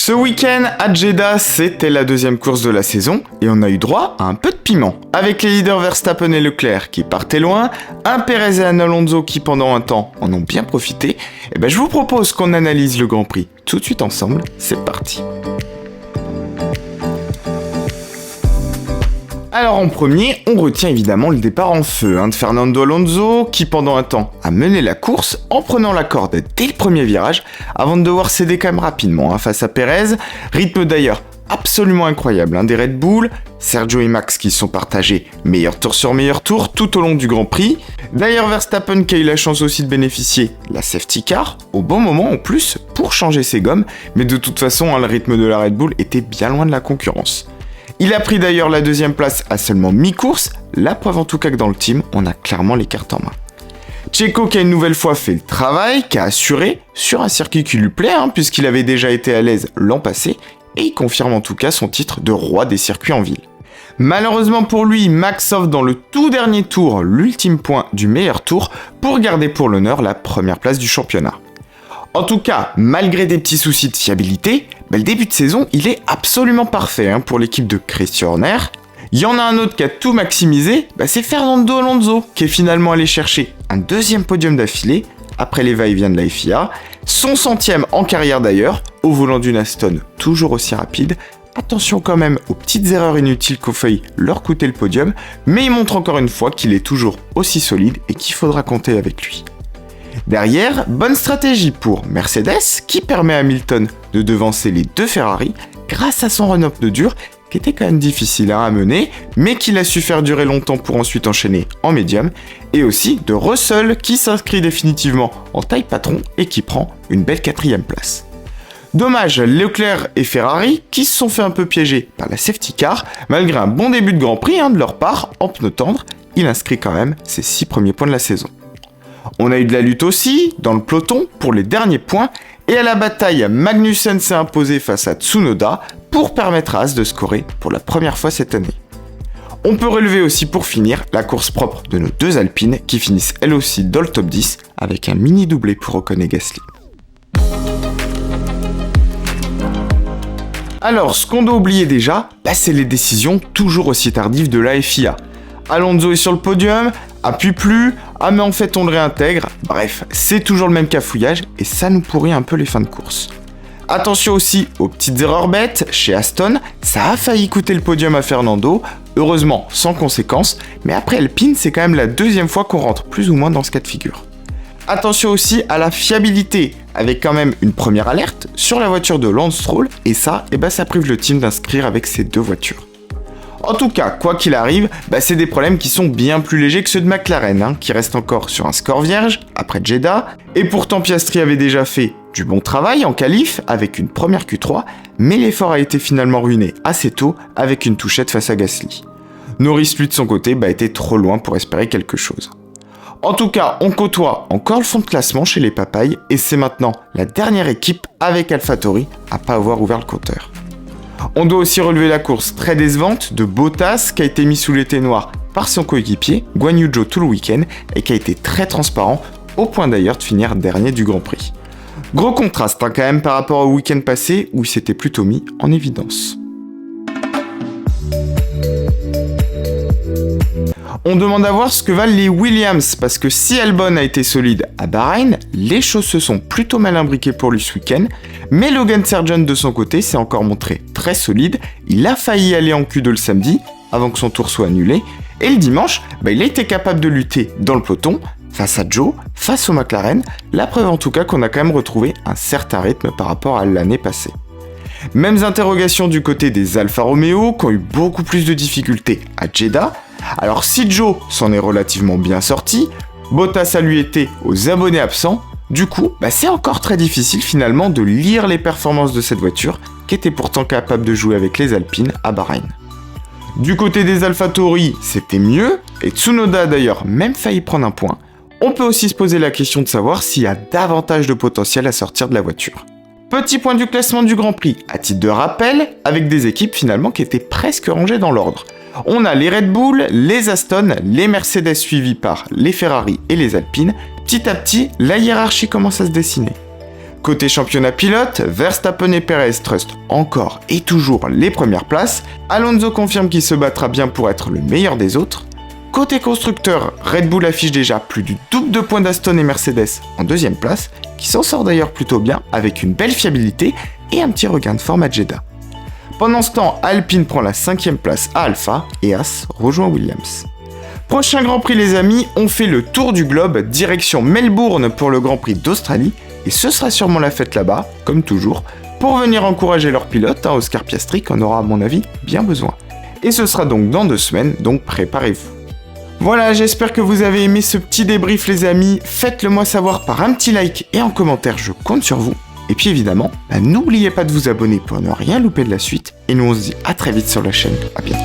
Ce week-end à Jeddah, c'était la deuxième course de la saison et on a eu droit à un peu de piment. Avec les leaders Verstappen et Leclerc qui partaient loin, un Perez et un Alonso qui pendant un temps en ont bien profité, je vous propose qu'on analyse le Grand Prix tout de suite ensemble, c'est parti. Alors en premier, on retient évidemment le départ en feu de Fernando Alonso qui pendant un temps a mené la course en prenant la corde dès le premier virage avant de devoir céder quand même rapidement face à Perez. Rythme d'ailleurs absolument incroyable des Red Bull, Sergio et Max qui se sont partagés meilleur tour sur meilleur tour tout au long du Grand Prix. D'ailleurs Verstappen qui a eu la chance aussi de bénéficier de la safety car au bon moment en plus pour changer ses gommes, mais de toute façon le rythme de la Red Bull était bien loin de la concurrence. Il a pris d'ailleurs la deuxième place à seulement mi-course, la preuve en tout cas que dans le team, on a clairement les cartes en main. Checo qui a une nouvelle fois fait le travail, qui a assuré sur un circuit qui lui plaît, puisqu'il avait déjà été à l'aise l'an passé, et il confirme en tout cas son titre de roi des circuits en ville. Malheureusement pour lui, Max offre dans le tout dernier tour l'ultime point du meilleur tour pour garder pour l'honneur la première place du championnat. En tout cas, malgré des petits soucis de fiabilité, le début de saison, il est absolument parfait pour l'équipe de Christian Horner. Il y en a un autre qui a tout maximisé, c'est Fernando Alonso, qui est finalement allé chercher un deuxième podium d'affilée, après les va-et-vient de la FIA, son 100e en carrière d'ailleurs, au volant d'une Aston toujours aussi rapide. Attention quand même aux petites erreurs inutiles qu'ont failli leur coûter le podium, mais il montre encore une fois qu'il est toujours aussi solide et qu'il faudra compter avec lui. Derrière, bonne stratégie pour Mercedes qui permet à Hamilton de devancer les deux Ferrari grâce à son run-up de dur qui était quand même difficile à mener mais qu'il a su faire durer longtemps pour ensuite enchaîner en médium, et aussi de Russell qui s'inscrit définitivement en taille patron et qui prend une belle 4e place. Dommage, Leclerc et Ferrari qui se sont fait un peu piéger par la safety car malgré un bon début de Grand Prix de leur part en pneu tendre, il inscrit quand même ses 6 premiers points de la saison. On a eu de la lutte aussi, dans le peloton, pour les derniers points, et à la bataille, Magnussen s'est imposé face à Tsunoda pour permettre à Haas de scorer pour la première fois cette année. On peut relever aussi pour finir la course propre de nos deux Alpines qui finissent elles aussi dans le top 10 avec un mini doublé pour Ocon et Gasly. Alors, ce qu'on doit oublier déjà, c'est les décisions toujours aussi tardives de la FIA. Alonso est sur le podium, appuie plus, mais en fait on le réintègre, bref, c'est toujours le même cafouillage et ça nous pourrit un peu les fins de course. Attention aussi aux petites erreurs bêtes, chez Aston, ça a failli coûter le podium à Fernando, heureusement sans conséquence, mais après Alpine c'est quand même la deuxième fois qu'on rentre plus ou moins dans ce cas de figure. Attention aussi à la fiabilité, avec quand même une première alerte sur la voiture de Lance Stroll, et ça prive le team d'inscrire avec ces deux voitures. En tout cas, quoi qu'il arrive, c'est des problèmes qui sont bien plus légers que ceux de McLaren, qui restent encore sur un score vierge après Jeddah, et pourtant Piastri avait déjà fait du bon travail en qualif avec une première Q3, mais l'effort a été finalement ruiné assez tôt avec une touchette face à Gasly. Norris lui de son côté était trop loin pour espérer quelque chose. En tout cas, on côtoie encore le fond de classement chez les papayes, et c'est maintenant la dernière équipe avec AlphaTauri à pas avoir ouvert le compteur. On doit aussi relever la course très décevante de Bottas qui a été mis sous l'été noir par son coéquipier Guan Yu Zhou tout le week-end et qui a été très transparent au point d'ailleurs de finir dernier du Grand Prix. Gros contraste quand même par rapport au week-end passé où il s'était plutôt mis en évidence. On demande à voir ce que valent les Williams parce que si Albon a été solide à Bahreïn, les choses se sont plutôt mal imbriquées pour lui ce week-end, mais Logan Sargent de son côté s'est encore montré très solide, il a failli aller en Q2 le samedi avant que son tour soit annulé, et le dimanche, il a été capable de lutter dans le peloton, face à Joe, face au McLaren, la preuve en tout cas qu'on a quand même retrouvé un certain rythme par rapport à l'année passée. Mêmes interrogations du côté des Alfa Romeo qui ont eu beaucoup plus de difficultés à Jeddah. Alors si Joe s'en est relativement bien sorti, Bottas a lui été aux abonnés absents, du coup c'est encore très difficile finalement de lire les performances de cette voiture qui était pourtant capable de jouer avec les Alpines à Bahreïn. Du côté des AlphaTauri, c'était mieux, et Tsunoda a d'ailleurs même failli prendre un point. On peut aussi se poser la question de savoir s'il y a davantage de potentiel à sortir de la voiture. Petit point du classement du Grand Prix, à titre de rappel, avec des équipes finalement qui étaient presque rangées dans l'ordre. On a les Red Bull, les Aston, les Mercedes suivis par les Ferrari et les Alpines. Petit à petit, la hiérarchie commence à se dessiner. Côté championnat pilote, Verstappen et Perez trustent encore et toujours les premières places. Alonso confirme qu'il se battra bien pour être le meilleur des autres. Côté constructeur, Red Bull affiche déjà plus du double de points d'Aston et Mercedes en deuxième place, qui s'en sort d'ailleurs plutôt bien avec une belle fiabilité et un petit regain de forme à Jeddah. Pendant ce temps, Alpine prend la 5e place à Alpha et Haas rejoint Williams. Prochain Grand Prix les amis, on fait le tour du globe, direction Melbourne pour le Grand Prix d'Australie, et ce sera sûrement la fête là-bas, comme toujours, pour venir encourager leur pilote, Oscar Piastri, qu'on aura à mon avis bien besoin. Et ce sera donc dans 2 semaines, donc préparez-vous. Voilà, j'espère que vous avez aimé ce petit débrief les amis, faites-le moi savoir par un petit like et en commentaire, je compte sur vous. Et puis évidemment, n'oubliez pas de vous abonner pour ne rien louper de la suite, et nous on se dit à très vite sur la chaîne, à bientôt.